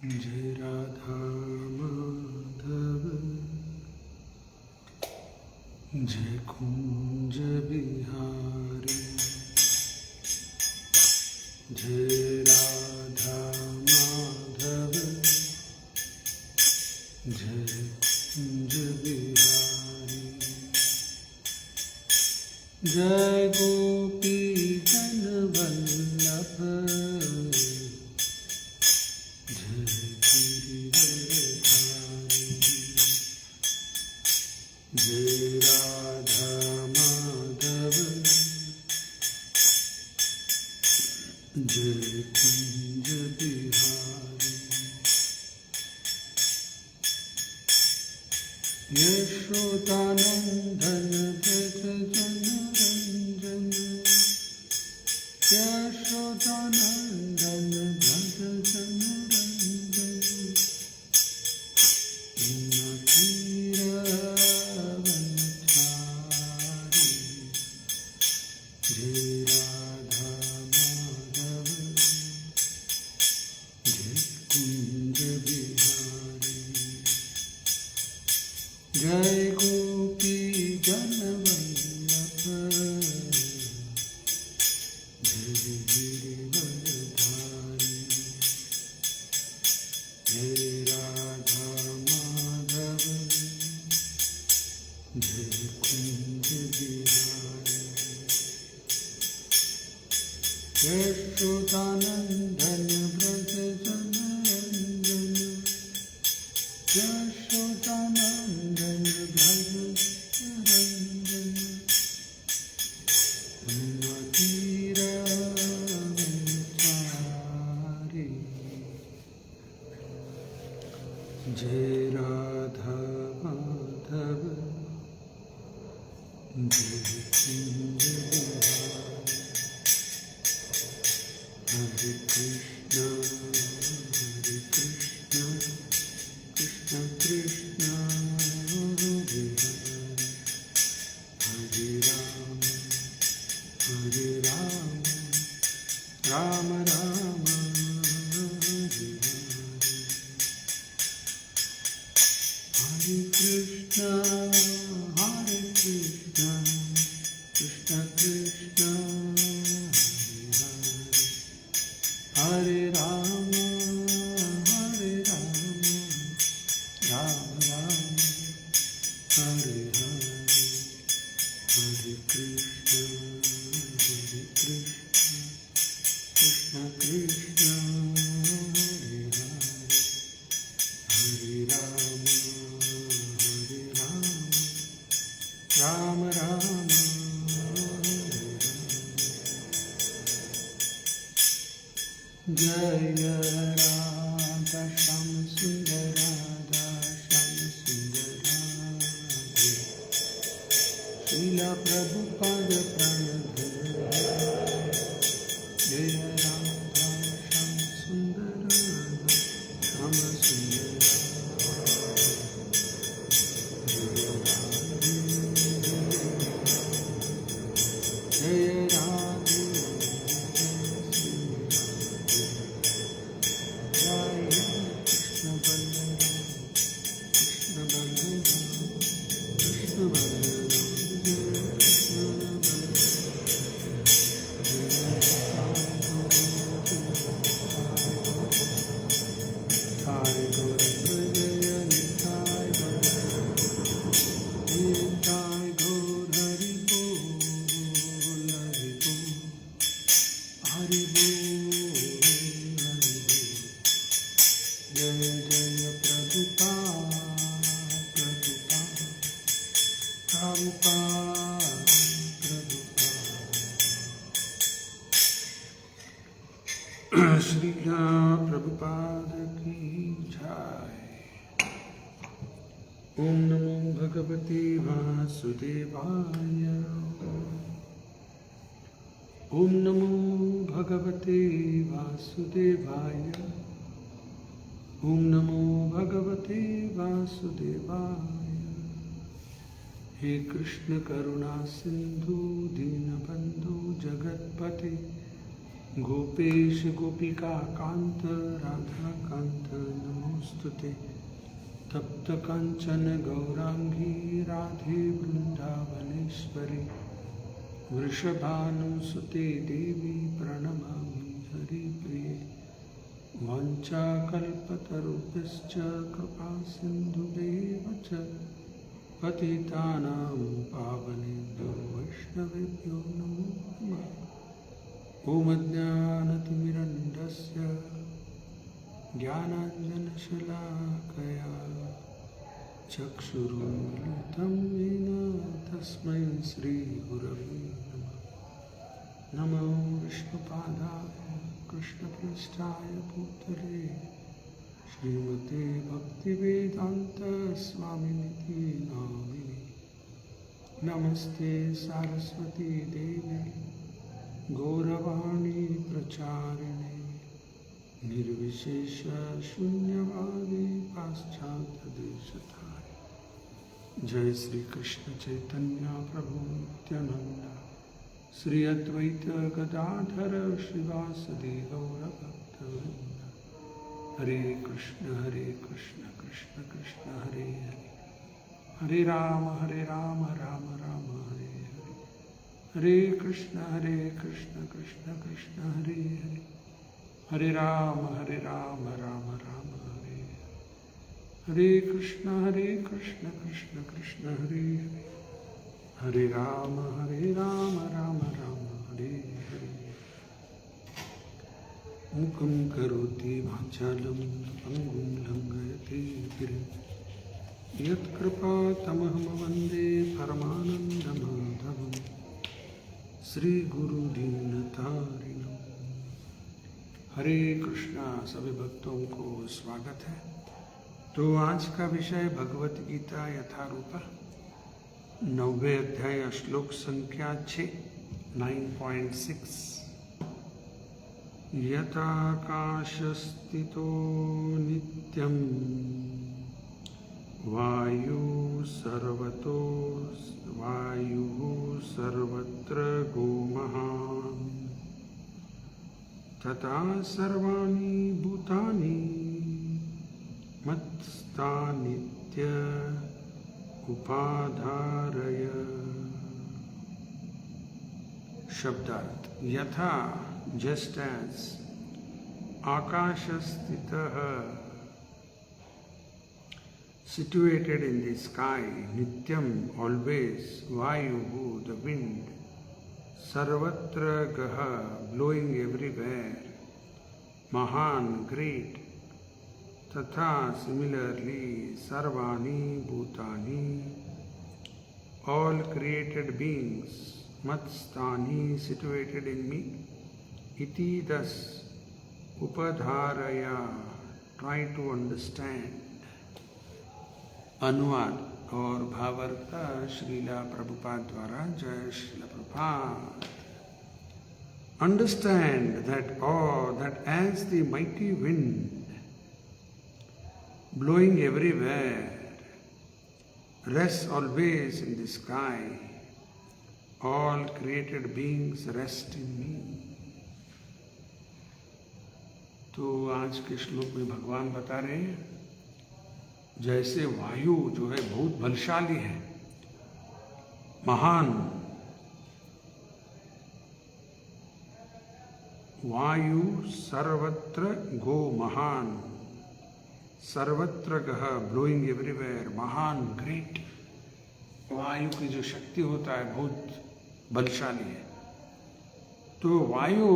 जय राधा माधव जय कुंज बिहारी। जय राधा माधव जय कुंज बिहारी। जय गोपी जन वल्लभ जय राधा माधव जय कुंज बिहारी। यशोदानंदन व्रज जन रंजन। यशोदानंदन व्रज जन रंजन। जय राधा माधव जय कुंज बिहारी। जय गोपी जन वल्लभ जय गिरिवरधारी। जय राधा माधव जय कुंज बिहारी। यशोदानंदन व्रज जन रंजन। यशोदानंदन व्रज रंजन। मधुरवंचारी। जय राधा माधव जय Kunj Bihari. Hare Krishna, Krishna Krishna, Hare Hare, Hare Rama, Hare Rama, Rama Rama, Hare Hare. Hare Krishna, Krishna Krishna, Hare Rama, Hare Rama, Rama Rama, Hare Hare, Hare Krishna, Krishna Krishna, Hare Hare, Hare Rama, Rama Rama, Jai Radha Sham Sundar Radha Sham Sundar Radhe Srila Prabhupada Pranadhe Jai Radha Sham Sundar Radha Sham Sundar Jai Radhe Srila Prabhupada ki jai. Om Namo Bhagavate Vasudevaya. Om Namo Bhagavate Vasudevaya. Om Namo Bhagavate Vasudevaya. He Krishna Karuna Sindhu Dinabandhu Jagatpate Gopesh Gopika Kanta Radha Kanta नमोस्तुते तप्त कांचन गौरांगी राधे वृंदावनेश्वरी वृषभानुसुते देवी प्रणमामि हरिप्रिये वाञ्छाकल्पतरुभ्यश्च कृपासिन्धुभ्येव च पतितानां पावनेभ्यो वैष्णवेभ्यो नमो नमः। ॐ अज्ञानतिमिरण्डस्य ज्ञानाञ्जनशलाकया चक्षुरुन्मिलितं येन तस्मै श्रीगुरवे नमः। नमो विष्णुपादाय कृष्णपृष्ठाय भूतले श्रीमते भक्तिवेदान्त स्वामिनिति नामिने। नमस्ते सारस्वती देवी गौरवाणी प्रचारिणे निर्विशेष शून्यवादी पाश्चात्यदेशधारी। जय श्री कृष्ण चैतन्य प्रभु नित्यानंद श्री अद्वैत गदाधर श्रीवासदि गौरभक्तवृंद। हरे कृष्ण कृष्ण कृष्ण हरे हरे, हरे राम राम राम हरे हरे, हरे कृष्ण कृष्ण कृष्ण हरे हरे, हरे राम राम राम हरे हरे, हरे कृष्ण कृष्ण कृष्ण हरे हरे, हरे राम राम हरे हरे। मुखं करोति वाचालं पङ्गुं लङ्घयते गिरिं यत्कृपातमहं वन्दे परमानन्दमाधवं श्रीगुरुदीनतारिणम्। हरे कृष्णा। सभी भक्तों को स्वागत है। तो आज का विषय भगवत गीता यथारूप 9वें अध्याय श्लोक संख्या 6 9.6। यथाकाशस्थितो नित्यं वायुः सर्वत्र गोमहान् तथा सर्वाणि भूतानि मत्स्थानीत्य उपाधारय। शब्दार्थ। यथा just as akashasthitah situated in the sky, nityam always, vayuhu the wind, sarvatra gaha blowing everywhere, mahan great, tatha similarly sarvani bhutani all created beings, matsthani situated in me, iti thus upadharaya try to understand। अनुवाद और भावार्थ श्रीला प्रभुपाद द्वारा। जय Srila Prabhupada. Understand that as the mighty wind blowing everywhere rests always in the sky, all created beings rest in me। तो आज के श्लोक में भगवान बता रहे हैं जैसे वायु जो है बहुत बलशाली है, महान, वायु सर्वत्र गो महान, सर्वत्र गह ब्लोइंग एवरीवेयर, महान ग्रेट। वायु की जो शक्ति होता है बहुत बलशाली है। तो वायु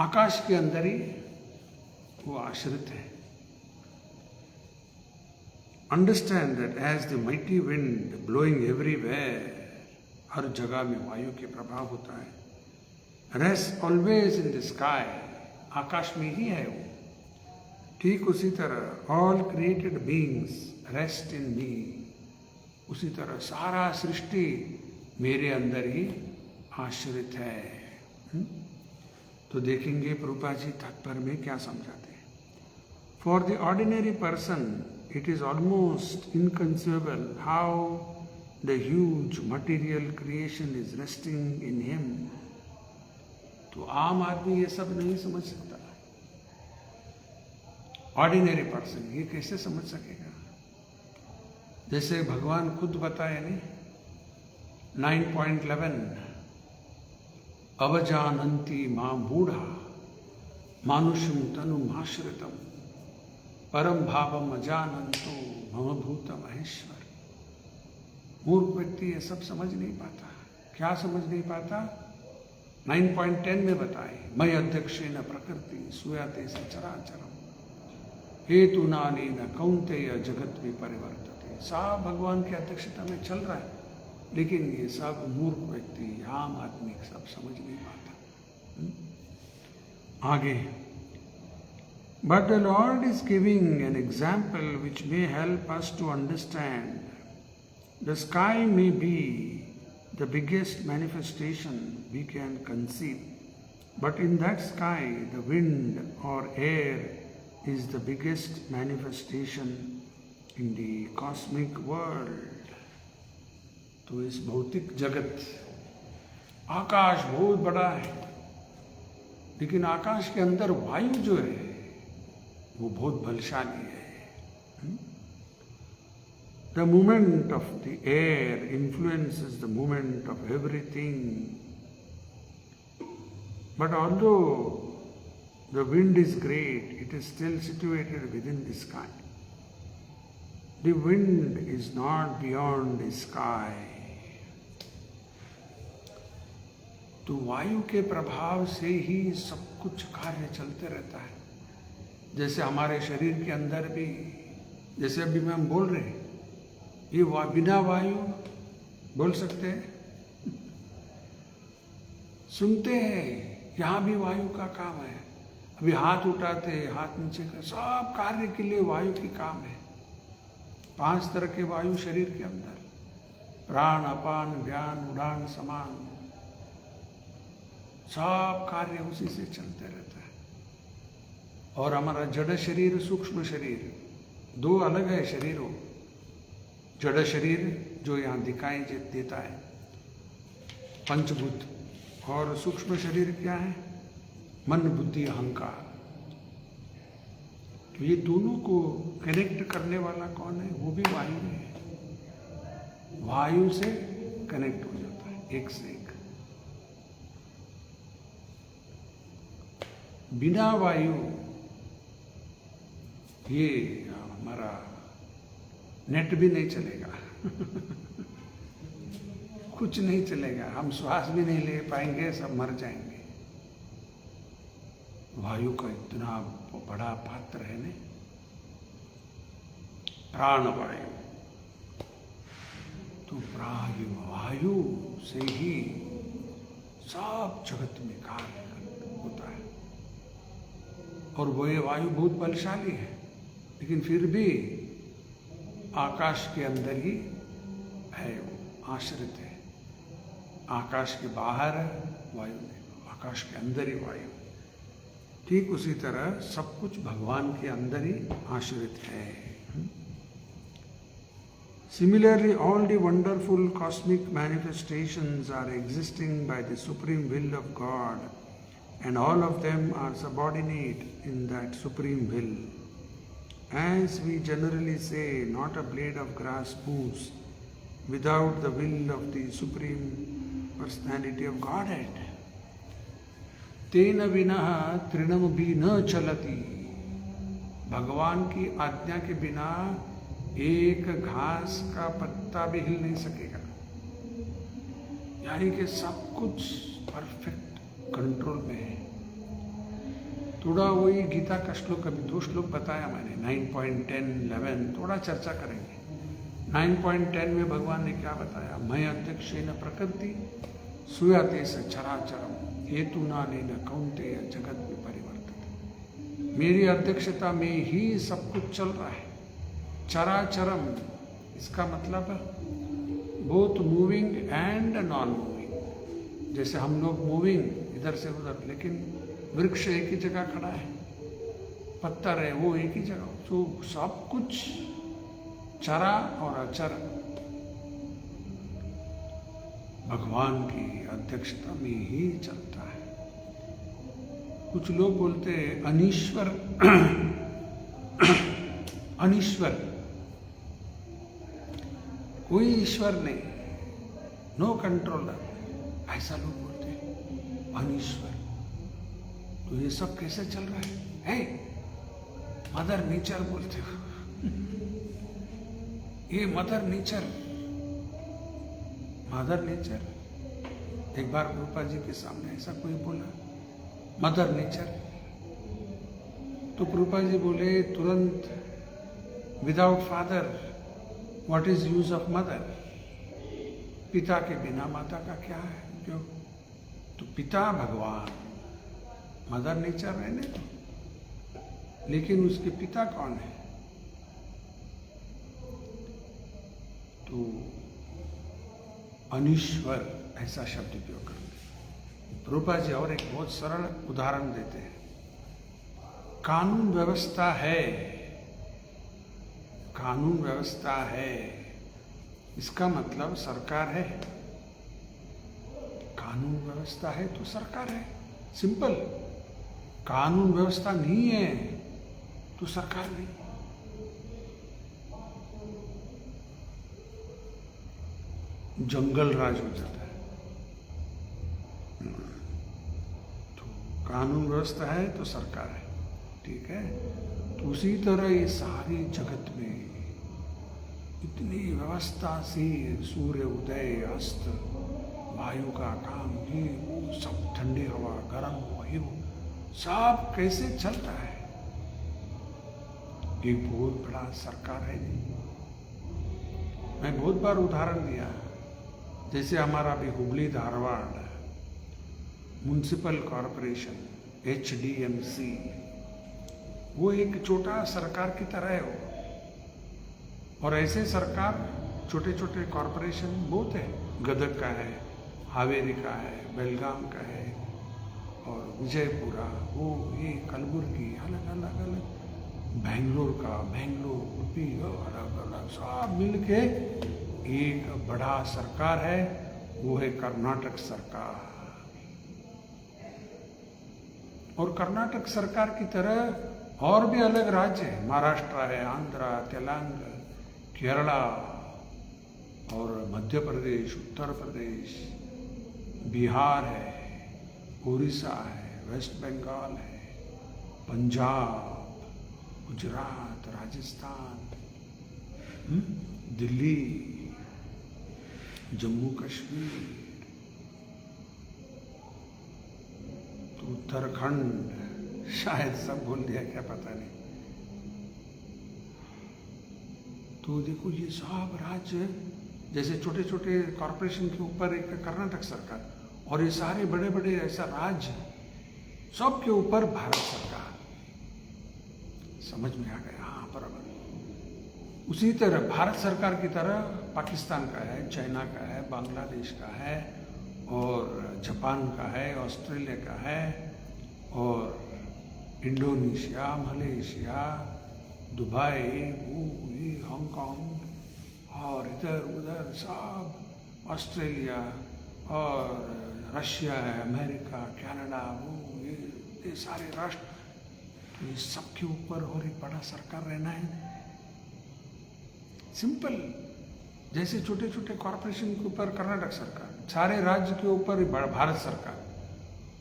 आकाश के अंदर ही वो आश्रित है। Understand that as the mighty wind blowing everywhere, हर जगह में वायु के प्रभाव होता है। Rest always in the sky, आकाश में ही है वो। ठीक उसी तरह all created beings rest in me, उसी तरह सारा सृष्टि मेरे अंदर ही आश्रित है। तो देखेंगे प्रभुपाद जी तात्पर्य में क्या समझाते हैं। For the ordinary person it is almost inconceivable how the huge material creation is resting in him. तो आम आदमी ये सब नहीं समझ सकता। ऑर्डिनरी पर्सन ये कैसे समझ सकेगा? जैसे भगवान खुद बताए नहीं, 9.11 अवजानन्ति मां मूढ़ा मानुषम तनुमाश्रितम परम भावम अजानंतो मम भूत महेश्वर। मूर्ख व्यक्ति ये सब समझ नहीं पाता। क्या समझ नहीं पाता? 9.10 में बताए, मय अध्यक्षेन प्रकृति सूयते स चराचरम हेतु नानेन कौन्तेय जगत विपरिवर्तते। सब भगवान की अध्यक्षता में चल रहा है, लेकिन ये सब मूर्ख व्यक्ति, आम आदमी सब समझ नहीं पाता। आगे, but the Lord is giving an example which may help us to understand. The sky may be the biggest manifestation we can conceive, but in that sky, the wind or air is the biggest manifestation in the cosmic world. तो इस भौतिक जगत, आकाश बहुत बड़ा है, लेकिन आकाश के अंदर वायु जो है वो बहुत बलशाली है। The movement of the air influences the movement of everything. But although the wind is great, it is still situated within the sky. The wind is not beyond the sky. तो वायु के प्रभाव से ही सब कुछ कार्य चलते रहता है। जैसे हमारे शरीर के अंदर भी, जैसे अभी हम बोल रहे हैं, ये बिना वायु बोल सकते हैं? सुनते हैं, यहाँ भी वायु का काम है। अभी हाथ उठाते हैं, हाथ नीचे कर, सब कार्य के लिए वायु की काम है। 5 तरह के वायु शरीर के अंदर, प्राण, अपान, व्यान, उड़ान, समान, सब कार्य उसी से चलते रहता है। और हमारा जड़ शरीर, सूक्ष्म शरीर, 2 अलग है शरीरों। जड़ शरीर जो यहाँ दिखाई देता है, पंचभूत, और सूक्ष्म शरीर क्या है? मन, बुद्धि, अहंकार। तो ये दोनों को कनेक्ट करने वाला कौन है? वो भी वायु है। वायु से कनेक्ट हो जाता है एक से एक। बिना वायु ये हमारा नेट भी नहीं चलेगा कुछ नहीं चलेगा, हम श्वास भी नहीं ले पाएंगे, सब मर जाएंगे। वायु का इतना बड़ा पात्र है ना, प्राण वायु। तो वायु से ही सब जगत में कार्य होता है। और वो ये वायु बहुत बलशाली है, लेकिन फिर भी आकाश के अंदर ही है, वो आश्रित है। आकाश के बाहर वायु नहीं, आकाश के अंदर ही वायु। ठीक उसी तरह सब कुछ भगवान के अंदर ही आश्रित है। Similarly, all the wonderful cosmic manifestations are existing by the supreme will of God, and all of them are subordinate in that supreme will. As we generally say, not a blade of grass moves without the will of the Supreme Personality of Godhead. तेन विना तृणम भी न चलती। भगवान की आज्ञा के बिना एक घास का पत्ता भी हिल नहीं सकेगा। यानी कि सब कुछ परफेक्ट कंट्रोल में है। थोड़ा वही गीता का श्लोक, अभी 2 श्लोक बताया मैंने, 9.10, 11, थोड़ा चर्चा करेंगे। 9.10 में भगवान ने क्या बताया? मय अध्यक्षेन प्रकृति सूयते स चराचरम हेतुनानेन कौन्तेय जगत विपरिवर्तते। मेरी अध्यक्षता में ही सब कुछ चल रहा है। चराचरम, इसका मतलब both moving and non moving. जैसे हम लोग मूविंग इधर से उधर, लेकिन वृक्ष एक ही जगह खड़ा है, पत्थर है वो एक ही जगह। तो सब कुछ चरा और अचर भगवान की अध्यक्षता में ही चलता है। कुछ लोग बोलते हैं अनीश्वर अनीश्वर, कोई ईश्वर नहीं, नो कंट्रोलर, ऐसा लोग बोलते हैं अनीश्वर। तो ये सब कैसे चल रहा है? मदर नेचर बोलते हो। ये मदर नेचर, मदर नेचर। एक बार रूपा जी के सामने ऐसा कोई बोला, मदर नेचर। तो रूपा जी बोले तुरंत, without father what is use of mother? पिता के बिना माता का क्या है? क्यों? तो पिता भगवान, मदर नेचर रहने दो, लेकिन उसके पिता कौन है? तो अनीश्वर ऐसा शब्द उपयोग करते। रूपा जी और एक बहुत सरल उदाहरण देते हैं। कानून व्यवस्था है, कानून व्यवस्था है, इसका मतलब सरकार है। कानून व्यवस्था है तो सरकार है, सिंपल। कानून व्यवस्था नहीं है तो सरकार नहीं। जंगल राज हो जाता है। तो कानून व्यवस्था है तो सरकार है, ठीक है। तो उसी तरह ये सारी जगत में इतनी व्यवस्था से सूर्य उदय अस्त, वायु का काम, ये वो सब, ठंडी हवा, गर्म वायु, सब कैसे चलता है? एक बहुत बड़ा सरकार है नहीं। मैं बहुत बार उदाहरण दिया, जैसे हमारा भी Hubli Dharwad municipal corporation HDMC, वो एक छोटा सरकार की तरह है वो। और ऐसे सरकार, छोटे छोटे कॉरपोरेशन बहुत है। गदग का है, हावेरी का है, बेलगाम का है, और विजयपुरा, वो ये कलबुर्गी, अलग अलग अलग, बेंगलोर का, बेंगलोर, उडुपी, अलग अलग सब मिल के एक बड़ा सरकार है, वो है कर्नाटक सरकार। और कर्नाटक सरकार की तरह और भी अलग राज्य है, महाराष्ट्र है, आंध्रा, तेलंगाना, केरला, और मध्य प्रदेश, उत्तर प्रदेश, बिहार है, उड़ीसा है, वेस्ट बंगाल है, पंजाब, गुजरात, राजस्थान, दिल्ली, जम्मू कश्मीर, तो उत्तराखंड, शायद सब बोल दिया, क्या पता नहीं। तो देखो ये सब राज्य, जैसे छोटे छोटे कॉरपोरेशन के ऊपर एक कर्नाटक सरकार, और ये सारे बड़े बड़े ऐसा राज्य, सब के ऊपर भारत सरकार। समझ में आ गया? हाँ, बराबर। उसी तरह भारत सरकार की तरह पाकिस्तान का है, चाइना का है, बांग्लादेश का है, और जापान का है, ऑस्ट्रेलिया का है, और इंडोनेशिया, मलेशिया, दुबई, हांगकांग, और इधर उधर सब, ऑस्ट्रेलिया, और रशिया है, अमेरिका, कनाडा, वो ये सारे राष्ट्र, ये सब के ऊपर और एक बड़ा सरकार रहना है। सिंपल। जैसे छोटे छोटे कॉरपोरेशन के ऊपर कर्नाटक सरकार, सारे राज्य के ऊपर भारत सरकार,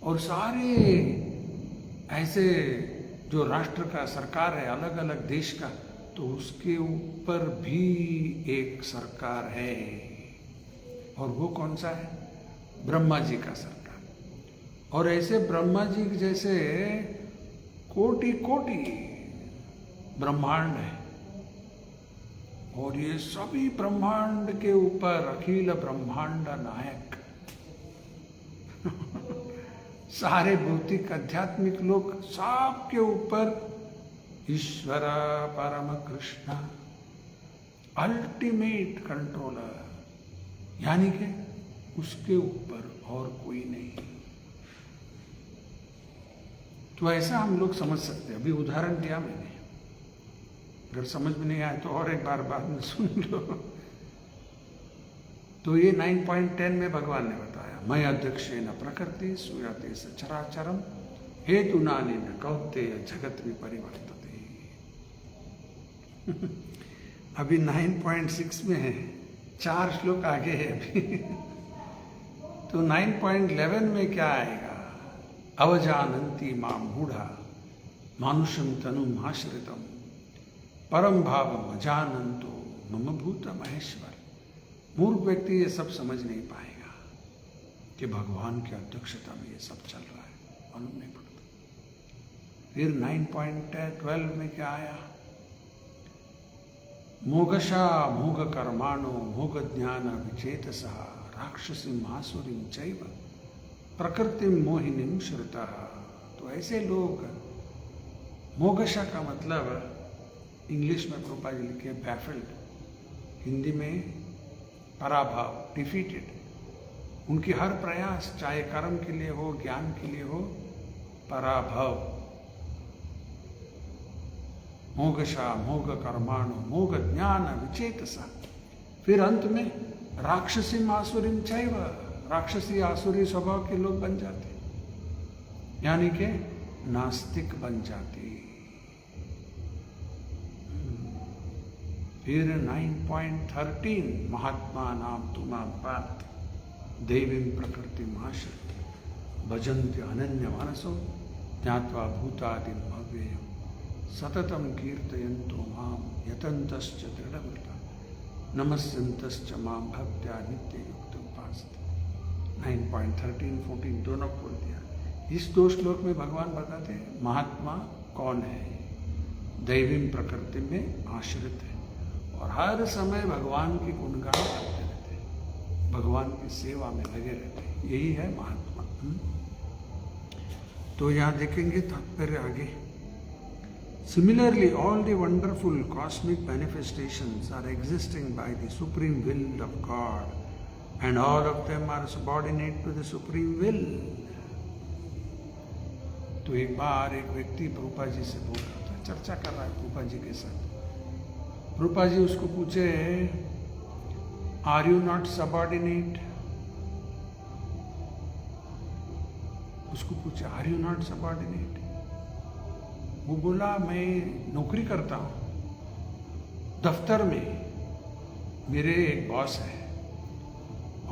और सारे ऐसे जो राष्ट्र का सरकार है, अलग अलग देश का, तो उसके ऊपर भी एक सरकार है। और वो कौन सा है? ब्रह्मा जी का सरकार। और ऐसे ब्रह्मा जी जैसे कोटि कोटि ब्रह्मांड है, और ये सभी ब्रह्मांड के ऊपर अखिल ब्रह्मांड नायक सारे भौतिक आध्यात्मिक लोग, सब के ऊपर ईश्वर परम कृष्ण अल्टीमेट कंट्रोलर, यानी कि उसके ऊपर और कोई नहीं। तो ऐसा हम लोग समझ सकते हैं। अभी उदाहरण दिया मैंने, अगर समझ में नहीं आए तो और एक बार बाद में सुन लो। तो ये 9.10 में भगवान ने बताया, मैं अध्यक्षेन प्रकृति सूयते सचराचरम हेतु नानेन कौन्तेय जगत विपरिवर्तते। अभी 9.6 में है, 4 श्लोक आगे है अभी। तो 9.11 में क्या आएगा? अवजानन्ति मां मूढ़ा मानुषं तनुम् आश्रितम् परम भावम अजानन्तो मम भूत महेश्वर। मूर्ख व्यक्ति ये सब समझ नहीं पाएगा कि भगवान की अध्यक्षता में ये सब चल रहा है, मालूम नहीं पड़ता। फिर 9.12 में क्या आया? मोगशा मोग कर्माणो मोग ज्ञान विचेतसः राक्षसीम आसुरीम चैव प्रकृतिम मोहिनीम श्रुता। तो ऐसे लोग, मोगशा का मतलब इंग्लिश में प्रभुपाद जी लिखे बैफिल्ड, हिंदी में पराभाव, डिफीटेड। उनकी हर प्रयास, चाहे कर्म के लिए हो, ज्ञान के लिए हो, पराभव। मोगशा मोग कर्माणो मोग ज्ञान विचेतसा। फिर अंत में राक्षसी आसुरीम चैव, राक्षसी आसुरी स्वभाव के लोग बन जाते, यानी के नास्तिक बन जाते। फिर 9.13 महात्मा नाम तुमा पात देवीं प्रकृति आश्रित भजन्ति अनन्य मानसो ज्ञात्वा भूतादिं भव्येयं सततं कीर्तयन्तो मां यतन्तश्च दृढव्रता नमस्यन्तश्च मां भक्त्या नित्ययुक्तं उपासते। 9.13, 14 दोनों बोल दिया। इस 2 श्लोक में भगवान बताते हैं महात्मा कौन है। दैवीं प्रकृति में आश्रित है और हर समय भगवान की गुणगान करते रहते हैं, भगवान की सेवा में लगे रहते हैं, यही है महात्मा। तो यहाँ देखेंगे तात्पर्य आगे। Similarly all the wonderful cosmic manifestations are existing by the supreme will of God and all of them are subordinate to the supreme will. तो एक बार एक व्यक्ति प्रभुपाद जी से बोल रहा था, चर्चा कर रहा है प्रभुपाद जी के साथ। प्रभुपाद जी उसको पूछे, आर यू नॉट सबऑर्डिनेट? उसको पूछे, आर यू नॉट सबऑर्डिनेट? वो बोला, मैं नौकरी करता हूं दफ्तर में, मेरे एक बॉस है,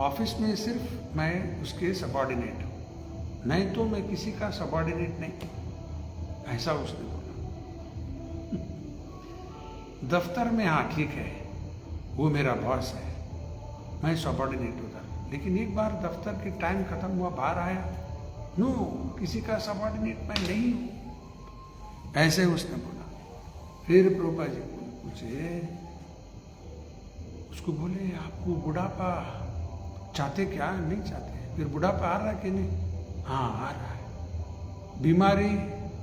ऑफिस में सिर्फ मैं उसके सबऑर्डिनेट हूं, नहीं तो मैं किसी का सबऑर्डिनेट नहीं। ऐसा उसने बोला। दफ्तर में हाँ ठीक है, वो मेरा बॉस है, मैं सबऑर्डिनेट उधर, लेकिन एक बार दफ्तर के टाइम खत्म हुआ, बाहर आया, नो, किसी का सबऑर्डिनेट मैं नहीं हूं। ऐसे उसने बोला। फिर प्रभुपाद जी पूछे, उसको बोले, आपको बुढ़ापा चाहते क्या? नहीं चाहते। फिर बुढ़ापा आ रहा है कि नहीं? हाँ आ रहा है। बीमारी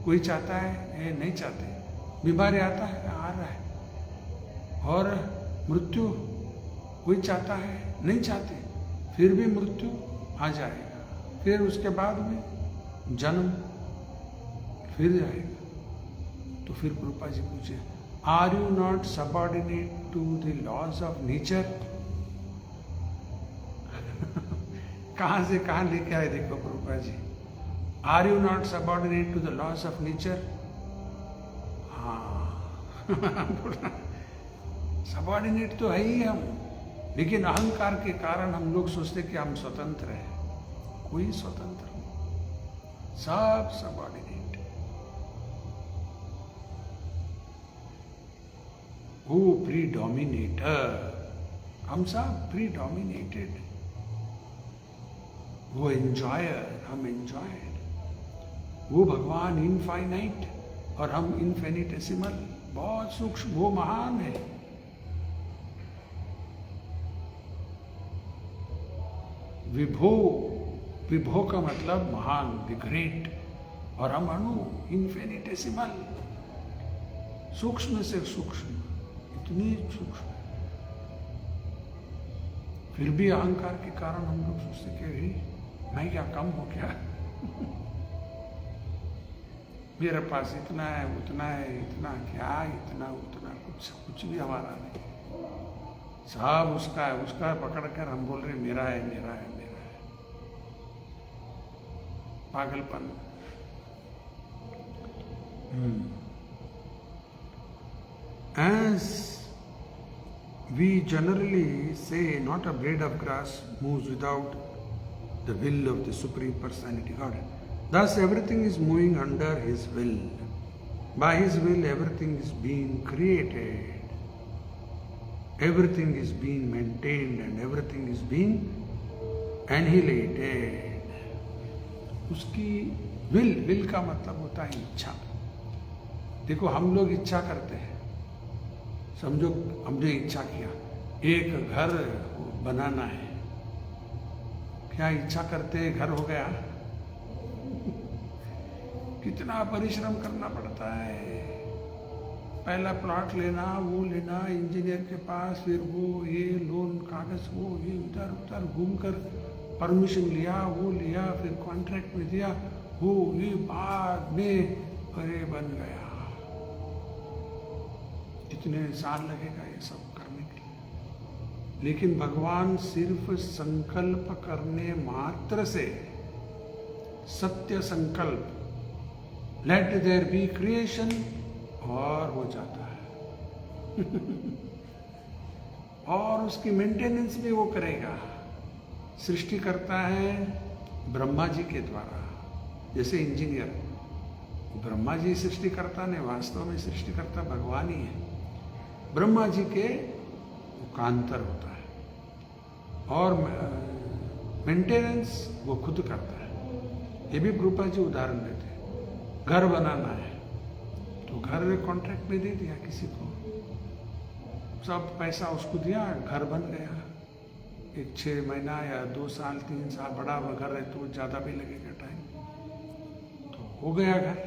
कोई चाहता है? नहीं चाहते। बीमारी आता है? आ रहा है। और मृत्यु कोई चाहता है? नहीं चाहते। फिर भी मृत्यु आ जाएगा, फिर उसके बाद में जन्म फिर जाएगा। तो फिर प्रभुपाद जी पूछे, are you not subordinate to the laws of nature? कहां से कहां लेके आए देखो Prabhupada ji. Are you not subordinate to the laws of nature? हाँ सबऑर्डिनेट तो है ही हम, लेकिन अहंकार के कारण हम लोग सोचते कि हम स्वतंत्र हैं। कोई स्वतंत्र नहीं, सब सबऑर्डिनेट। वो प्रीडोमिनेटर, हम सब प्रीडोमिनेटेड। वो एंजॉयर, हम एंजॉयड। वो भगवान इनफाइनाइट और हम इनफिनिटेसिमल, बहुत सूक्ष्म। वो महान है। विभो, विभो का मतलब महान, द ग्रेट, और हम अणु, इनफिनिटेसिमल, सूक्ष्म से सूक्ष्म, इतनी सूक्ष्म। फिर भी अहंकार के कारण हम लोग सोचते कि मैं क्या कम हो क्या? मेरे पास इतना है, उतना है, इतना क्या, इतना उतना, कुछ भी हमारा नहीं, सब उसका है। उसका पकड़कर हम बोल रहे मेरा है, मेरा है, मेरा है। पागलपन। As we generally say, not a blade of grass moves without the will of the Supreme Personality God. Thus, everything is moving under His will. By His will, everything is being created. Everything is being maintained and everything is being annihilated. उसकी will का मतलब होता है इच्छा. देखो हम लोग इच्छा करते हैं. समझो हमने इच्छा किया एक घर बनाना है. क्या इच्छा करते हैं घर हो गया? कितना परिश्रम करना पड़ता है. पहला प्लॉट लेना, वो लेना, इंजीनियर के पास, फिर वो ये लोन कागज, वो ये इधर उधर घूमकर परमिशन लिया, वो लिया, फिर कॉन्ट्रैक्ट में दिया, वो ये बाद में अरे बन गया. कितने साल लगेगा ये सब करने के लिए. लेकिन भगवान सिर्फ संकल्प करने मात्र से, सत्य संकल्प, लेट देयर बी क्रिएशन, और हो जाता है. और उसकी मेंटेनेंस भी वो करेगा. सृष्टि करता है ब्रह्मा जी के द्वारा. जैसे इंजीनियर, ब्रह्मा जी सृष्टि करता नहीं, वास्तव में सृष्टि करता भगवान ही है. ब्रह्मा जी के मुखांतर होता है और मेंटेनेंस वो खुद करता है. ये भी प्रभुपाद जी उदाहरण देते हैं. घर बनाना है तो घर कॉन्ट्रैक्ट में दे दिया किसी को, सब पैसा उसको दिया, घर बन गया. एक 6 महीना या 2 साल 3 साल बड़ा घर है तो ज़्यादा भी लगेगा टाइम, तो हो गया घर,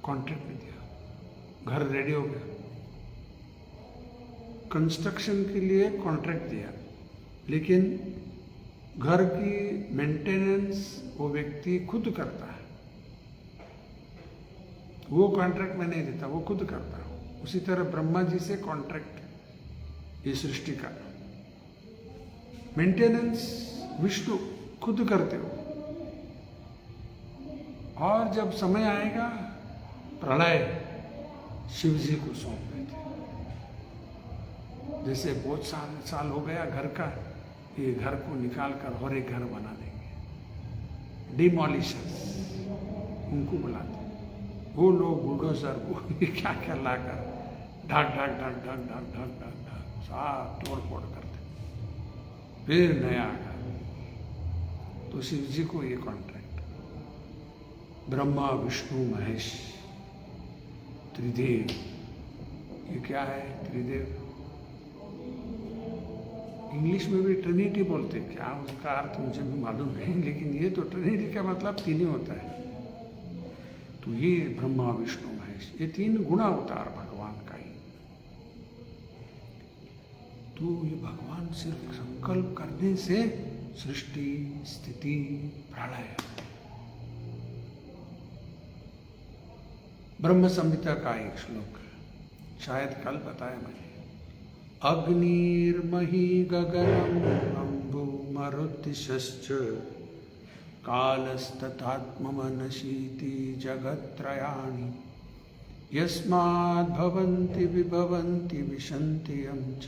कॉन्ट्रैक्ट में दिया, घर रेडी हो गया. कंस्ट्रक्शन के लिए कॉन्ट्रैक्ट दिया, लेकिन घर की मेंटेनेंस वो व्यक्ति खुद करता है. वो कॉन्ट्रैक्ट में नहीं देता, वो खुद करता है. उसी तरह ब्रह्मा जी से कॉन्ट्रैक्ट, ये सृष्टि का मेंटेनेंस विष्णु खुद करते हो. और जब समय आएगा प्रलय शिव जी को सौंप देते. जैसे बहुत साल हो गया घर का, ये घर को निकाल कर और एक घर बना देंगे. डिमोलिशर्स उनको बुलाते. वो लोग बुलडोजर को क्या क्या लाकर ढाक ढाक ढाक ढाक ढाक ढाक ढाक ढाक साफ तोड़ फोड़ करते, फिर नया घर. तो शिव जी को ये कॉन्ट्रैक्ट. ब्रह्मा विष्णु महेश त्रिदेव, ये क्या है त्रिदेव? इंग्लिश में भी ट्रिनिटी बोलते, क्या उसका अर्थ मुझे भी मालूम नहीं, लेकिन ये तो ट्रिनिटी का मतलब 3 ही होता है. तो ये ब्रह्मा विष्णु महेश, ये 3 गुण अवतार भगवान का ही. तो ये भगवान सिर्फ संकल्प करने से सृष्टि, स्थिति, प्रलय. ब्रह्म संहिता का एक श्लोक, शायद कल बताया मैंने. अग्निर्मही गगनम अम्बु मरुतिश्च कालस्तथात्ममनशीति जगत्त्रयाणि यस्माद् भवन्ति विभवन्ति विशन्ति यं च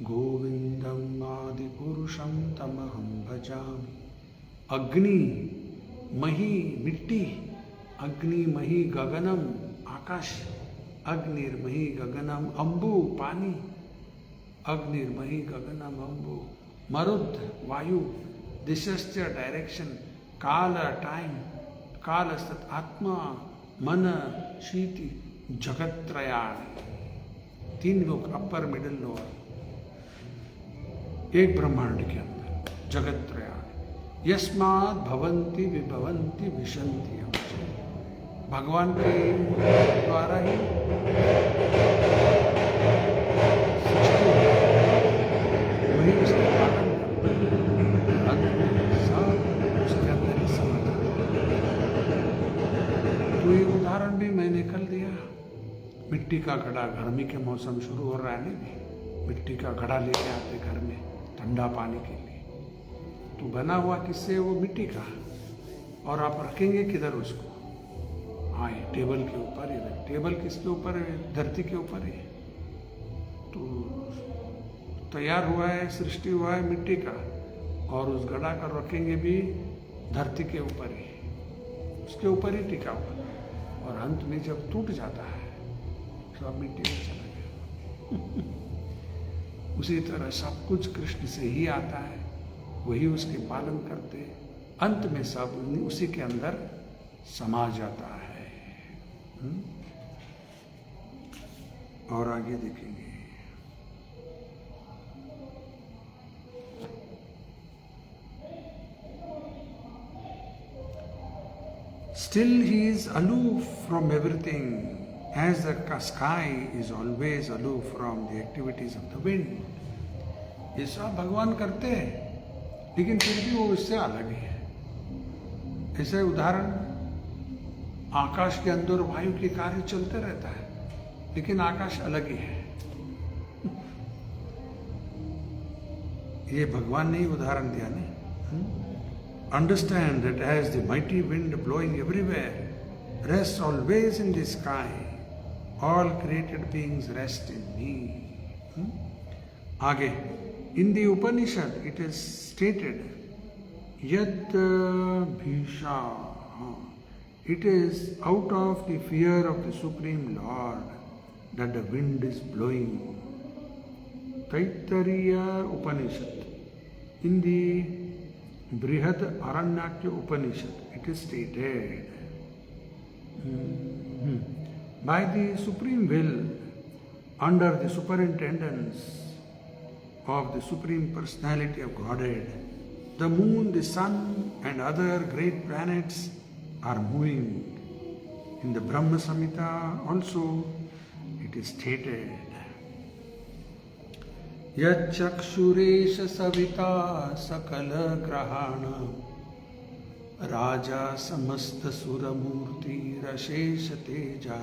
गोविन्दम् आदिपुरुषं तमहं भजामि. अग्नि मही मिट्टी, अग्नि मही गगनम आकाश, अग्निर्मही गगनम अम्बु पानी, अग्निर्मही गगनम अम्बु मरुद वायु, दिशश्च डायरेक्शन, काल टाइम, काल सत आत्मा, मन शीति, जगत्त्रयाणि. 3 लोग, अपर मिडिल लोअर, एक ब्रह्मांड के अंदर जगत्त्रयाणि. यस्माद् भवन्ति विभवन्ति विशन्ति. भगवान के द्वारा ही वही उसका पालन उसके अंदर ही समाधान. तो ये उदाहरण भी मैंने कल दिया. मिट्टी का घड़ा, गर्मी के मौसम शुरू हो रहा है नहीं, मिट्टी का घड़ा लेके आते घर में ठंडा पानी के लिए. तो बना हुआ किससे? वो मिट्टी का. और आप रखेंगे किधर उसको? हाँ ये टेबल के ऊपर है, टेबल किसके ऊपर है? धरती के ऊपर है। तो तैयार हुआ है, सृष्टि हुआ है मिट्टी का, और उस घड़ा का रखेंगे भी धरती के ऊपर ही, उसके ऊपर ही टिका हुआ, और अंत में जब टूट जाता है तो अब मिट्टी में चला गया। उसी तरह सब कुछ कृष्ण से ही आता है, वही उसके पालन करते, अंत में सब उसी के अंदर समा जाता है। और आगे देखेंगे। Still he is aloof from everything, as the sky is always aloof from the activities of the wind. ये सब भगवान करते हैं, लेकिन फिर भी वो इससे अलग ही है। ऐसे उदाहरण, आकाश के अंदर वायु के कार्य चलते रहता है, लेकिन आकाश अलग ही है। ये भगवान ने ही उदाहरण दिया ना। Understand that as the mighty wind blowing everywhere rests always in the sky, all created beings rest in me. आगे, in the Upanishad it is stated, Yat Bhisha, it is out of the fear of the Supreme Lord that the wind is blowing. Taittiriya Upanishad, in the Brihad Aranyakya Upanishad, it is stated, by the supreme will, under the superintendence of the Supreme Personality of Godhead, the moon, the sun, and other great planets are moving. In the Brahma Samhita also, it is stated, यच्चक्षुरेश Savita सकल ग्रहाण राजा समस्त सुरमूर्ति रशेष Teja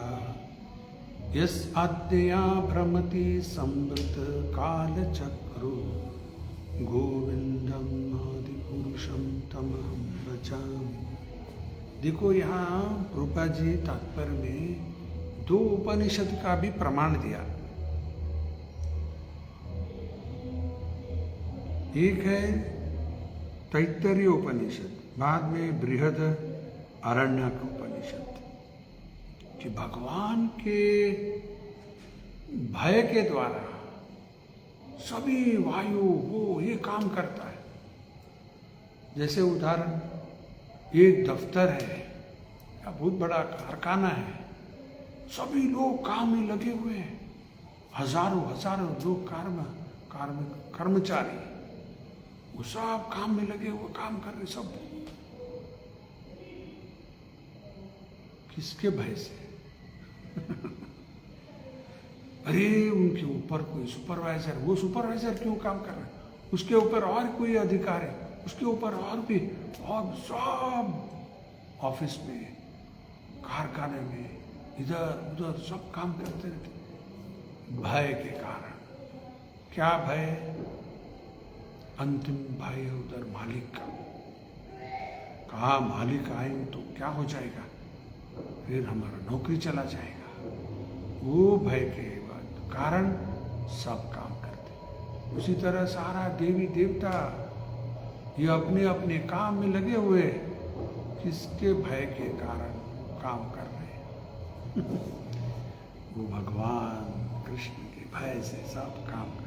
yes आद्या भ्रमति संवृत काल चक्रु गोविंदम आदि पुरुषम तमहम भजामि। देखो यहाँ रूपा जी तात्पर्य में दो उपनिषद का भी प्रमाण दिया। एक है तैत्तरीय उपनिषद, बाद में बृहद आरण्यक उपनिषद, कि भगवान के भय के द्वारा सभी वायु वो ये काम करता है। जैसे उदाहरण, एक दफ्तर है या बहुत बड़ा कारखाना है, सभी लोग काम में लगे हुए हैं, हजारों हजारों लोग कर्मचारी, वो सब काम में लगे हुए काम कर रहे, सब किसके भय से? अरे उनके ऊपर कोई सुपरवाइजर, वो सुपरवाइजर क्यों काम कर रहा है, उसके ऊपर और कोई अधिकार है, उसके ऊपर और भी, और सब ऑफिस में, कारखाने में, इधर उधर सब काम करते रहते, भय के कारण। क्या भय? अंतिम भय उधर मालिक का। कहा मालिक आएंगे तो क्या हो जाएगा, फिर हमारा नौकरी चला जाएगा। वो भय के कारण सब काम करते। उसी तरह सारा देवी देवता ये अपने अपने काम में लगे हुए, किसके भय के कारण काम कर रहे हैं? वो भगवान कृष्ण के भय से सब काम करते।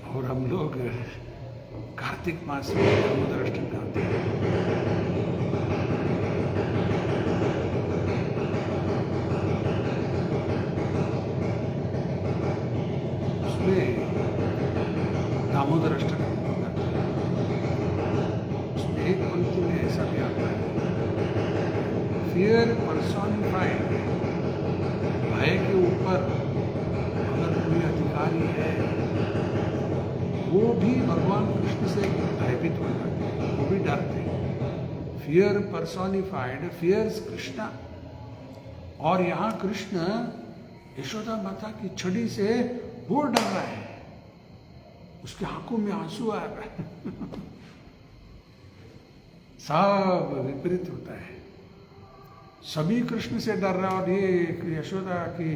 और हम लोग कार्तिक मास में दामोदर अष्टमी गाते हैं। उसमें दामोदर अष्टमी गाते हैं। उसमें एक पंक्ति में ऐसा भी आता है, फियर पर्सोनिफाइड, भय के ऊपर अगर कोई अधिकारी है वो भी भगवान कृष्ण से भयभीत हो जाते हैं, वो भी डरते हैं। फियर पर्सोनिफाइड फियर्स कृष्णा, और यहाँ कृष्ण यशोदा माता की छड़ी से वो डर रहा है, उसके आंखों में आंसू आ रहा है। सब विपरीत होता है। सभी कृष्ण से डर रहा है और ये यशोदा की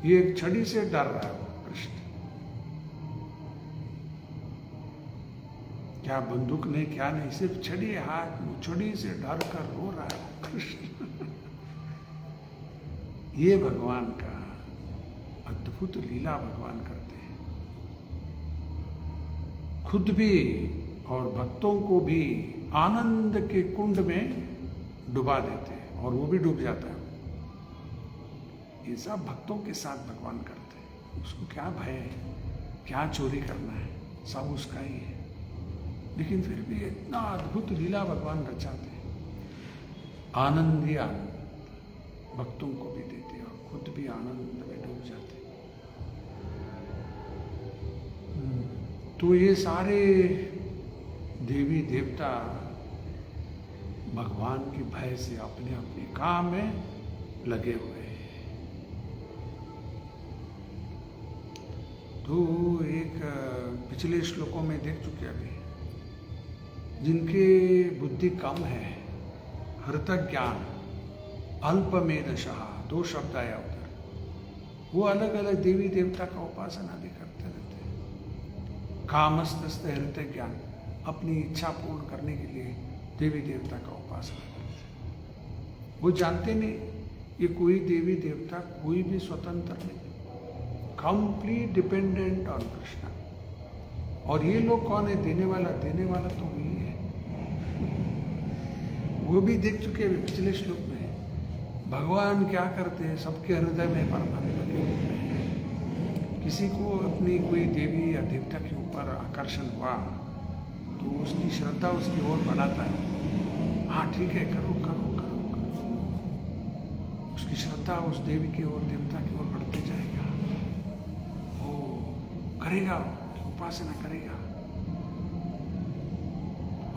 ये एक छड़ी से डर रहा है कृष्ण। क्या बंदूक नहीं, क्या नहीं, सिर्फ छड़ी हाथ में, छड़ी से डर कर रो रहा है कृष्ण। ये भगवान का अद्भुत लीला भगवान करते हैं, खुद भी और भक्तों को भी आनंद के कुंड में डुबा देते हैं और वो भी डूब जाता है। ये सब भक्तों के साथ भगवान करते हैं। उसको क्या भय है, क्या चोरी करना है, सब उसका ही है। लेकिन फिर भी इतना अद्भुत लीला भगवान रचाते हैं, आनंद ही आनंद भक्तों को भी देते हैं और खुद भी आनंद में डूब जाते हैं। तो ये सारे देवी देवता भगवान के भय से अपने अपने काम में लगे हुए हैं। तो एक पिछले श्लोकों में देख चुके अभी, जिनके बुद्धि कम है, हृतक ज्ञान, अल्पमेधशः, 2 शब्द आया उधर, वो अलग अलग देवी देवता का उपासना भी करते रहते हैं। कामस्तस्ते हृतक ज्ञान, अपनी इच्छा पूर्ण करने के लिए देवी देवता का उपासना करते हैं। वो जानते नहीं ये कोई देवी देवता कोई भी स्वतंत्र नहीं, कंप्लीट डिपेंडेंट ऑन कृष्ण। और ये लोग कौन है? देने वाला तो वही है। वो भी देख चुके हैं पिछले श्लोक में। भगवान क्या करते हैं? सबके हृदय में परमात्मा के रूप में। किसी को अपनी कोई देवी या देवता के ऊपर आकर्षण हुआ तो उसकी श्रद्धा उसकी ओर बढ़ाता है। हाँ ठीक है, करो करो करो करो। उसकी श्रद्धा उस देवी की ओर, देवता की ओर बढ़ते जाएगा। वो करेगा, उपासना करेगा।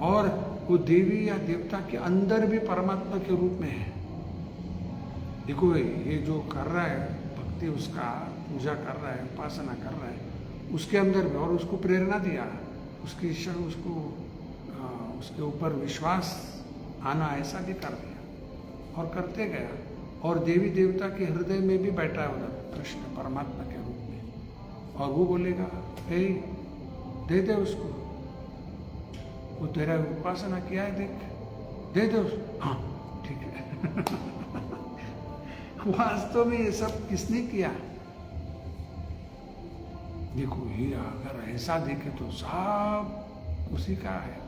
और वो देवी या देवता के अंदर भी परमात्मा के रूप में है। देखो ये जो कर रहा है भक्ति, उसका पूजा कर रहा है, उपासना कर रहा है, उसके अंदर भी, और उसको प्रेरणा दिया, उसकी उसके ऊपर विश्वास आना, ऐसा भी कर दिया और करते गया। और देवी देवता के हृदय में भी बैठा है उधर कृष्ण परमात्मा के रूप में। और वो बोलेगा हे दे दे उसको, वो तेरा उपासना किया है, देख दे दे उसको। हाँ ठीक है। वास्तव में ये सब किसने किया? देखो ये अगर ऐसा देखे तो सब उसी का है।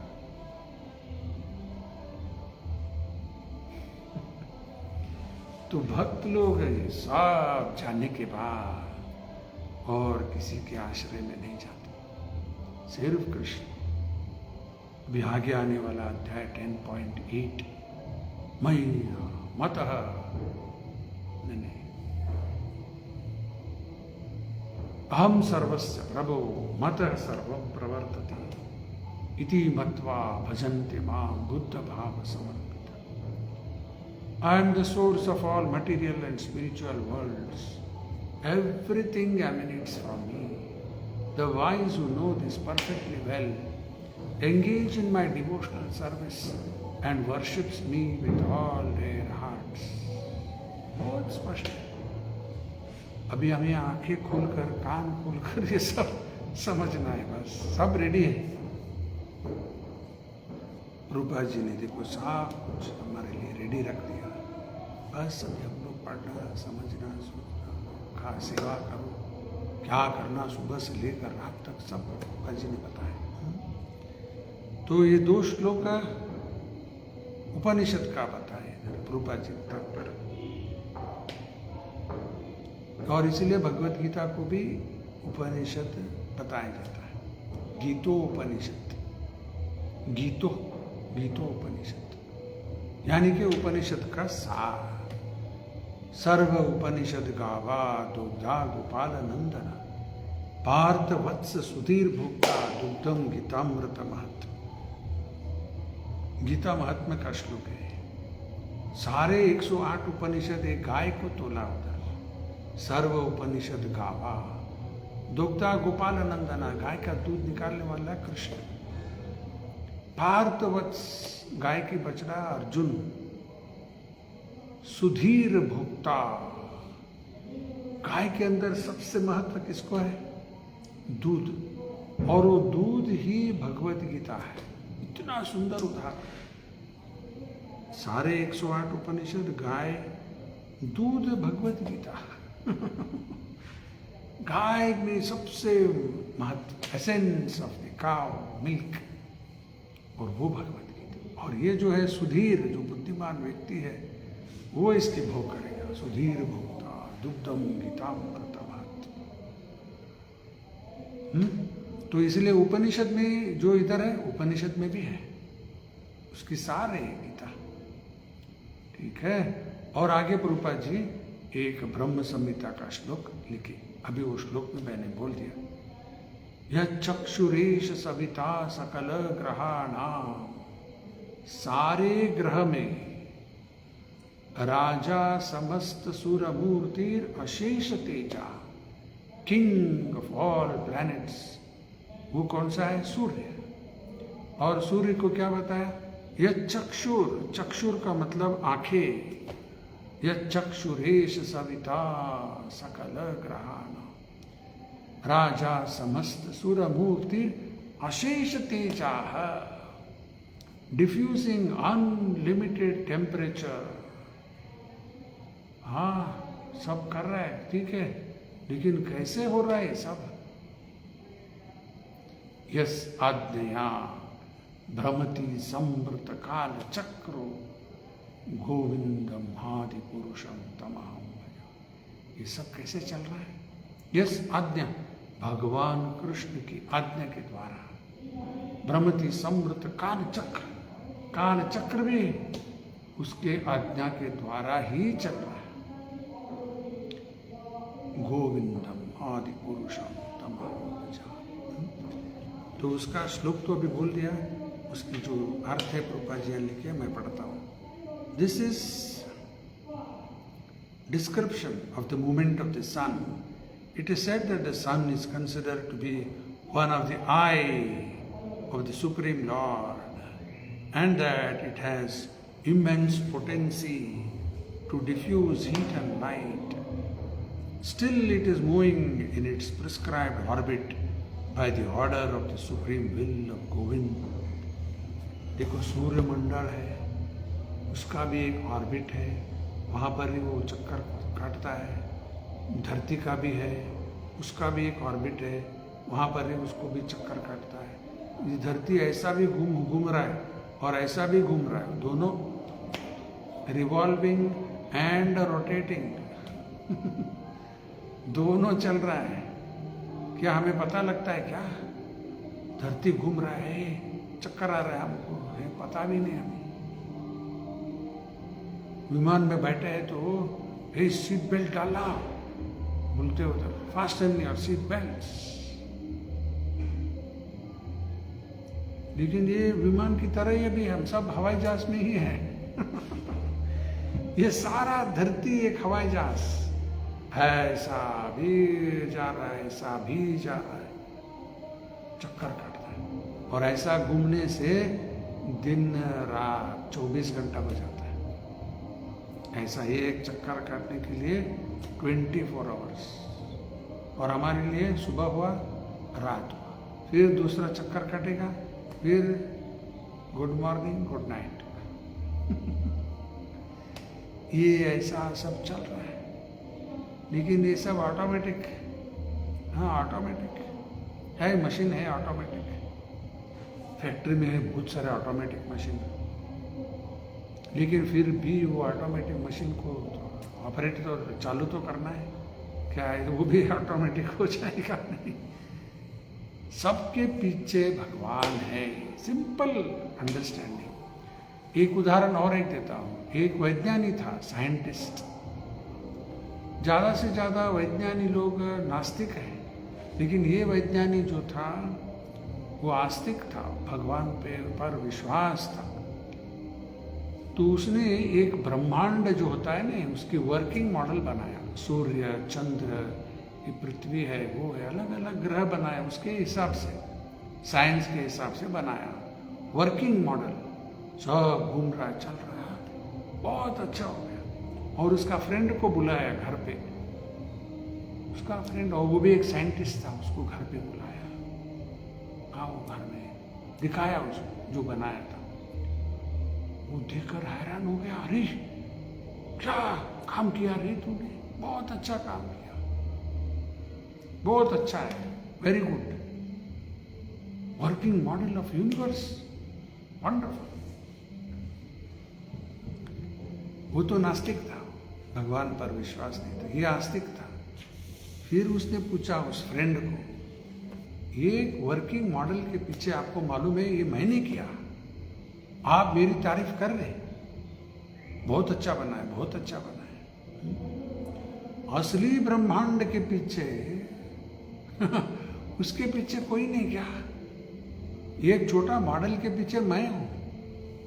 तो भक्त लोग ये सब जानने के बाद और किसी के आश्रय में नहीं जाते, सिर्फ कृष्ण। अभी आगे आने वाला अध्याय 10.8, मयि मतः, नहीं, अहम सर्वस्य प्रभो मतः सर्वं प्रवर्तते इति मत्वा भजन्ते मां बुद्ध भाव समर्पित। I am the source of all material and spiritual worlds. Everything emanates from me. The wise who know this perfectly well engage in my devotional service and worships me with all their hearts. बहुत स्पष्ट है। अभी हमें आंखें खोलकर, कान खोलकर ये सब समझना है, बस सब रेडी है। रूपा जी ने देखो सब कुछ हमारे लिए रेडी रख दिया। बस अभी हम लोग पढ़ना, समझना, सोचना, सेवा करो, क्या करना सुबह से लेकर रात तक, सब रूपा जी ने बताया। तो ये 2 श्लोक उपनिषद का बताए रूपा जी तक पर। और इसलिए भगवत गीता को भी उपनिषद बताया जाता है। गीतोपनिषद, गीतोपनिषद यानी कि उपनिषद का सार। सर्व उपनिषद गावा दुग्धा गोपाल नंदन, पार्थ वत्स सुधीर भोक्ता दुग्धम गीतामृत महत्व। गीता महात्म्य का श्लोक है। सारे 108 उपनिषद एक गाय को तोला उधर। सर्व उपनिषद गावा, दुग्धा गोपाल नंदना, गाय का दूध निकालने वाला कृष्ण। पार्थवत्स गाय की बछड़ा अर्जुन सुधीर भोक्ता। गाय के अंदर सबसे महत्व किसको है? दूध, और वो दूध ही भगवत गीता है। इतना सुंदर उदाहरण, सारे 108 उपनिषद गाय, दूध भगवत गीता। गाय में सबसे महत्व, essence of the cow milk, और वो भगवत गीता। और ये जो है सुधीर, जो बुद्धिमान व्यक्ति है वो इसकी भोग करेगा। सुधीर भोक्ता दुग्धम गीताम प्रतभात। तो इसलिए उपनिषद में जो इधर है, उपनिषद में भी है, उसकी सार है गीता। ठीक है। और आगे प्रभुपाद जी एक ब्रह्म संहिता का श्लोक लिखे, अभी वो श्लोक में मैंने बोल दिया। यह चक्षुरेश सविता सकल ग्रहाणाम, सारे ग्रह में राजा समस्त सुरमूर्तिर अशेष Teja, king of all planets. वो कौन सा है? सूर्य। और सूर्य को क्या बताया? यह चक्षुर, चक्षुर का मतलब आंखें। यह चक्षुरेश सविता सकल ग्रहाणाम, राजा समस्त सुरमूर्ति अशेष तेजा, डिफ्यूजिंग अनलिमिटेड टेम्परेचर। हाँ, सब कर रहा है, ठीक है, लेकिन कैसे हो रहा है सब? यस आज्ञया भ्रमति संवृत काल चक्रो गोविंदम आदि पुरुषम तमहम भज। ये सब कैसे चल रहा है? यस आज्ञा, भगवान कृष्ण की आज्ञा के द्वारा। भ्रमति संवृत काल चक्र, काल चक्र भी उसके आज्ञा के द्वारा ही चल रहा है। गोविंदम आदि पुरुषम तमहम भज। तो उसका श्लोक तो अभी बोल दिया, उसकी जो अर्थ है प्रभुपाद जी ने लिखे, मैं पढ़ता हूँ। This is description of the movement of the sun. It is said that the sun is considered to be one of the eye of the Supreme Lord, and that it has immense potency to diffuse heat and light. Still, it is moving in its prescribed orbit by the order of the supreme will of Govind. देखो सूर्य मंडल है, उसका भी एक orbit है, वहाँ पर ही वो चक्कर काटता है। धरती का भी है, उसका भी एक ऑर्बिट है, वहाँ पर ही उसको भी चक्कर काटता है। ये धरती ऐसा भी घूम रहा है और ऐसा भी घूम रहा है, दोनों रिवॉल्विंग एंड रोटेटिंग दोनों चल रहा है। क्या हमें पता लगता है क्या? धरती घूम रहा है, चक्कर आ रहा है, हमको है पता भी नहीं। हमें विमान में बैठे हैं तो हे सीट बेल्ट डाला बोलते उधर, फास्टन योर सीट बेल्ट। लेकिन ये विमान की तरह ये भी हम सब हवाई जहाज में ही है ये सारा धरती एक हवाई जहाज, ऐसा भी जा रहा है, ऐसा भी जा रहा है, चक्कर काटता है। और ऐसा घूमने से दिन रात 24 घंटा हो जाता है। ऐसा एक चक्कर काटने के लिए 24 आवर्स। और हमारे लिए सुबह हुआ, रात हुआ, फिर दूसरा चक्कर काटेगा, फिर गुड मॉर्निंग गुड नाइट ये ऐसा सब चल रहा है। लेकिन ये सब ऑटोमेटिक, हाँ ऑटोमेटिक है, मशीन है ऑटोमेटिक। फैक्ट्री में है बहुत सारे ऑटोमेटिक मशीन, लेकिन फिर भी वो ऑटोमेटिक मशीन को ऑपरेट तो चालू तो करना है, क्या है वो भी ऑटोमेटिक हो जाएगा? नहीं, सबके पीछे भगवान है। Simple understanding. एक उदाहरण और एक देता हूँ। एक वैज्ञानिक था, साइंटिस्ट। ज़्यादा से ज़्यादा वैज्ञानिक लोग नास्तिक हैं, लेकिन ये वैज्ञानिक जो था वो आस्तिक था, भगवान पर विश्वास था। तो उसने एक ब्रह्मांड जो होता है ना, उसकी वर्किंग मॉडल बनाया। सूर्य, चंद्र, ये पृथ्वी है, वो है, अलग अलग ग्रह बनाया उसके हिसाब से, साइंस के हिसाब से बनाया। वर्किंग मॉडल, सब घूम रहा है, चल रहा है, बहुत अच्छा हो गया। और उसका फ्रेंड को बुलाया घर पे, उसका फ्रेंड, और वो भी एक साइंटिस्ट था, उसको घर पे बुलाया, आओ घर में, दिखाया उसको जो बनाया था। वो देखकर हैरान हो गया, अरे क्या काम किया रे तूने, बहुत अच्छा काम किया, बहुत अच्छा है, very good, working model of universe, wonderful. वो तो नास्तिक था, भगवान पर विश्वास नहीं था, ये आस्तिक था। फिर उसने पूछा उस फ्रेंड को, ये वर्किंग मॉडल के पीछे आपको मालूम है ये मैंने किया, आप मेरी तारीफ कर रहे, बहुत अच्छा बना है, बहुत अच्छा बना है। असली ब्रह्मांड के पीछे उसके पीछे कोई नहीं क्या, एक छोटा मॉडल के पीछे मैं हूं,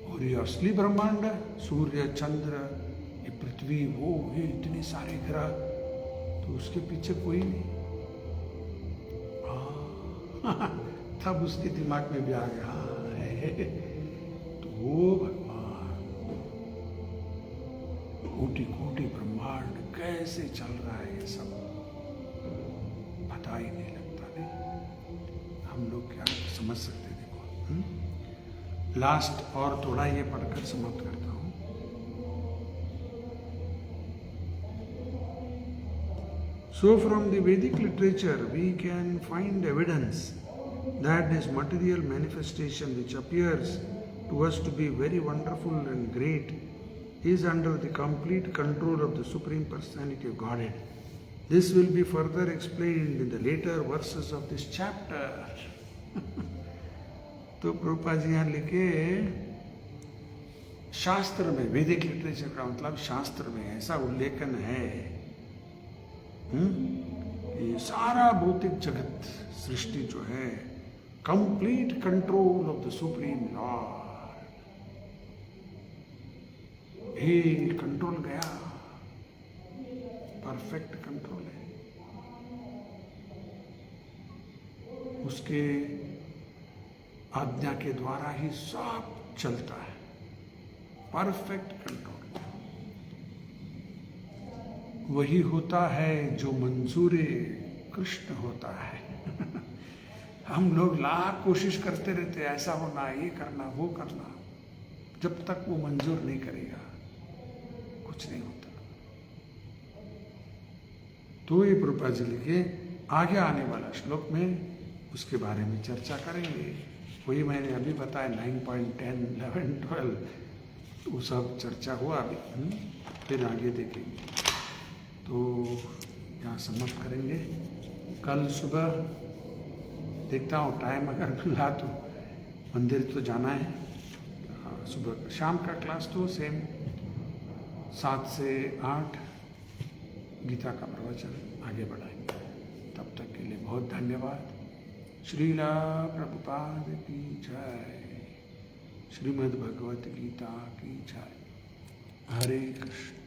और ये असली ब्रह्मांड, सूर्य, चंद्र, ये पृथ्वी, वो ये इतने सारे ग्रह, तो उसके पीछे कोई नहीं। तब उसके दिमाग में भी आ गया, तो वो भगवान, कोटि कोटि ब्रह्मांड कैसे चल रहा है, ये सब पता ही नहीं लगता। नहीं हम लोग क्या समझ सकते, देखो। लास्ट और थोड़ा ये पढ़कर समाप्त करता हूं। So from the Vedic literature we can find evidence that this material manifestation which appears to us to be very wonderful and great is under the complete control of the Supreme Personality of Godhead. This will be further explained in the later verses of this chapter. तो प्रभुपाद जी यहाँ लिखे, शास्त्र में, वैदिक literature का मतलब शास्त्र में ऐसा उल्लेखन है, ये सारा भौतिक जगत सृष्टि जो है complete control of the supreme Lord, ये कंट्रोल गया, परफेक्ट कंट्रोल है, उसके आज्ञा के द्वारा ही सब चलता है, परफेक्ट कंट्रोल। वही होता है जो मंजूरे कृष्ण होता है। हम लोग लाख कोशिश करते रहते, ऐसा होना, ये करना, वो करना, जब तक वो मंजूर नहीं करेगा कुछ नहीं होता। तो ये प्रभुपाद जी लिखे, आगे आने वाला श्लोक में उसके बारे में चर्चा करेंगे। वही मैंने अभी बताया 9.10, 11, 12, वो सब चर्चा हुआ अभी, फिर आगे देखेंगे। तो यहाँ समाप्त करेंगे। कल सुबह देखता हूँ टाइम अगर मिला तो मंदिर तो जाना है। सुबह शाम का क्लास तो सेम 7 से 8 गीता का प्रवचन आगे बढ़ाएंगे। तब तक के लिए बहुत धन्यवाद। श्रीला प्रभुपाद की जय, श्रीमद् भगवत गीता की जय। हरे कृष्ण।